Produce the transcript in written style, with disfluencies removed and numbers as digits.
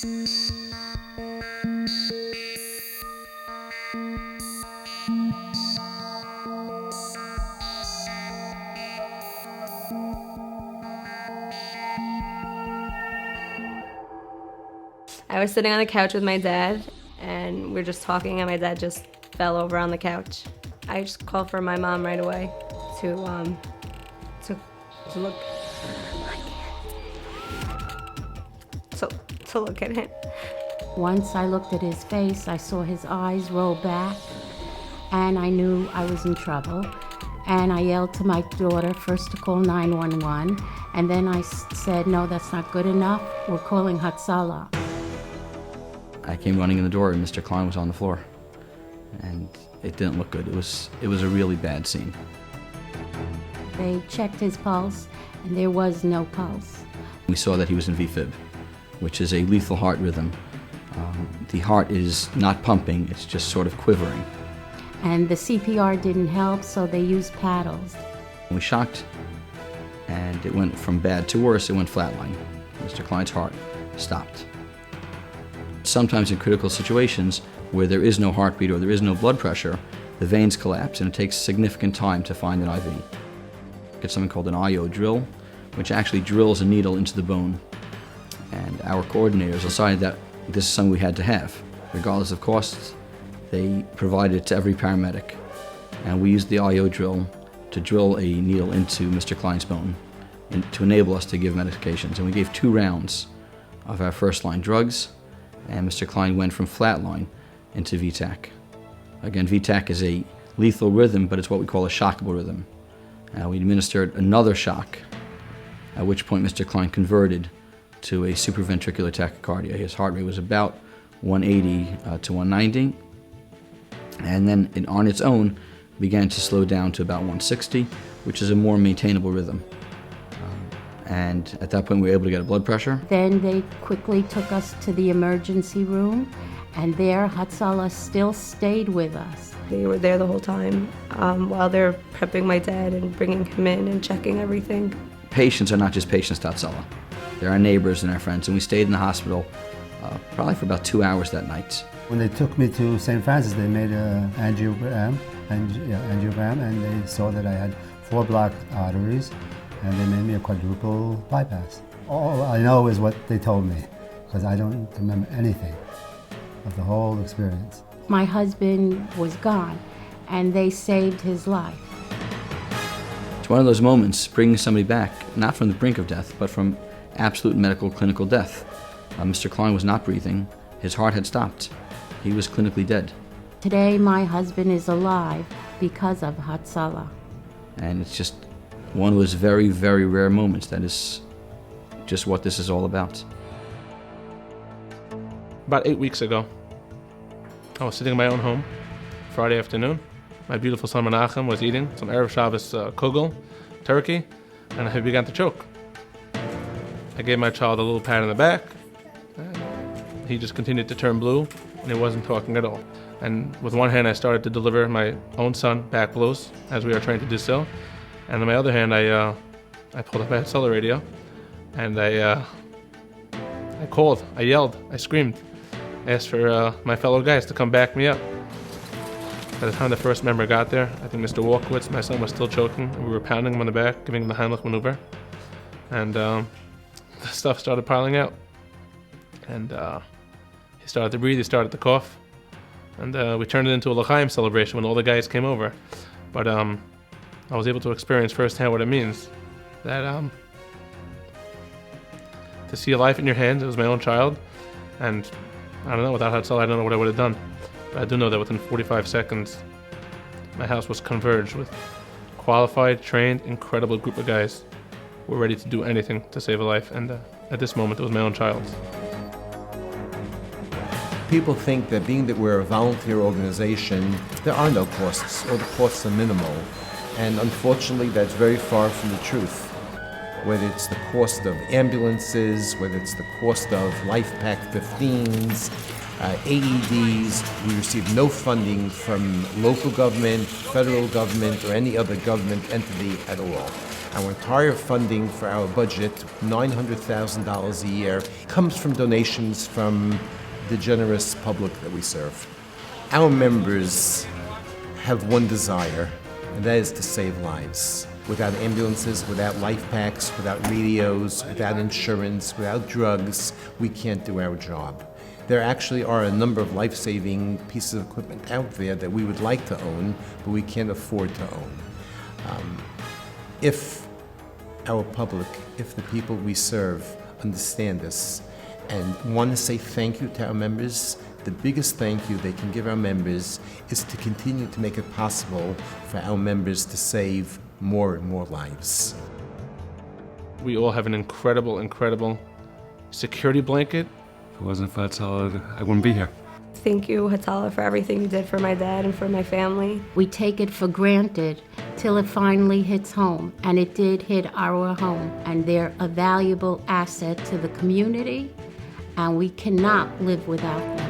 I was sitting on the couch with my dad, and we were just talking, and my dad just fell over on the couch. I just called for my mom right away to look. To look at him. Once I looked at his face, I saw his eyes roll back, and I knew I was in trouble. And I yelled to my daughter first to call 911, and then I said, no, that's not good enough. We're calling Hatzalah. I came running in the door, and Mr. Klein was on the floor, and it didn't look good. It was a really bad scene. They checked his pulse, and there was no pulse. We saw that he was in VFib, which is a lethal heart rhythm. The heart is not pumping, it's just sort of quivering. And the CPR didn't help, so they used paddles. We shocked, and it went from bad to worse. It went flatline. Mr. Klein's heart stopped. Sometimes in critical situations where there is no heartbeat or there is no blood pressure, the veins collapse, and it takes significant time to find an IV. It's something called an IO drill, which actually drills a needle into the bone. And our coordinators decided that this is something we had to have. Regardless of costs, they provided it to every paramedic. And we used the IO drill to drill a needle into Mr. Klein's bone and to enable us to give medications. And we gave 2 rounds of our first-line drugs, and Mr. Klein went from flatline into VTAC. Again, VTAC is a lethal rhythm, but it's what we call a shockable rhythm. We administered another shock, at which point Mr. Klein converted to a supraventricular tachycardia. His heart rate was about 180 to 190, and then on its own began to slow down to about 160, which is a more maintainable rhythm. And at that point we were able to get a blood pressure. Then they quickly took us to the emergency room, and there Hatzalah still stayed with us. They were there the whole time while they're prepping my dad and bringing him in and checking everything. Patients are not just patients to Hatzalah. They're our neighbors and our friends, and we stayed in the hospital probably for about 2 hours that night. When they took me to St. Francis, they made an angiogram, and they saw that I had 4 blocked arteries, and they made me a quadruple bypass. All I know is what they told me, because I don't remember anything of the whole experience. My husband was gone, and they saved his life. It's one of those moments, bringing somebody back, not from the brink of death, but from absolute medical clinical death. Mr. Klein was not breathing. His heart had stopped. He was clinically dead. Today, my husband is alive because of Hatzalah. And it's just one of those very, very rare moments that is just what this is all about. About 8 weeks ago, I was sitting in my own home, Friday afternoon. My beautiful son Menachem was eating some Erev Shabbos kugel, turkey, and he began to choke. I gave my child a little pat on the back, and he just continued to turn blue, and he wasn't talking at all. And with one hand, I started to deliver my own son back blows, as we are trained to do so. And on my other hand, I pulled up my Hatzalah radio, and I called, I yelled, I screamed, I asked for my fellow guys to come back me up. By the time the first member got there, I think Mr. Walkowitz, my son, was still choking, and we were pounding him on the back, giving him the Heimlich maneuver. And the stuff started piling out. And he started to breathe, he started to cough. And we turned it into a L'chaim celebration when all the guys came over. But I was able to experience firsthand what it means. That to see a life in your hands, it was my own child. And I don't know, without Hatzalah, I don't know what I would have done. But I do know that within 45 seconds, my house was converged with qualified, trained, incredible group of guys who were ready to do anything to save a life. And at this moment, it was my own child. People think that being that we're a volunteer organization, there are no costs, or the costs are minimal. And unfortunately, that's very far from the truth. Whether it's the cost of ambulances, whether it's the cost of Life Pack 15s, AEDs, we receive no funding from local government, federal government, or any other government entity at all. Our entire funding for our budget, $900,000 a year, comes from donations from the generous public that we serve. Our members have one desire, and that is to save lives. Without ambulances, without life packs, without radios, without insurance, without drugs, we can't do our job. There actually are a number of life-saving pieces of equipment out there that we would like to own, but we can't afford to own. If our public, if the people we serve understand this and want to say thank you to our members, the biggest thank you they can give our members is to continue to make it possible for our members to save more and more lives. We all have an incredible, incredible security blanket. If it wasn't for Hatzalah, I wouldn't be here. Thank you, Hatzalah, for everything you did for my dad and for my family. We take it for granted till it finally hits home, and it did hit our home. And they're a valuable asset to the community, and we cannot live without them.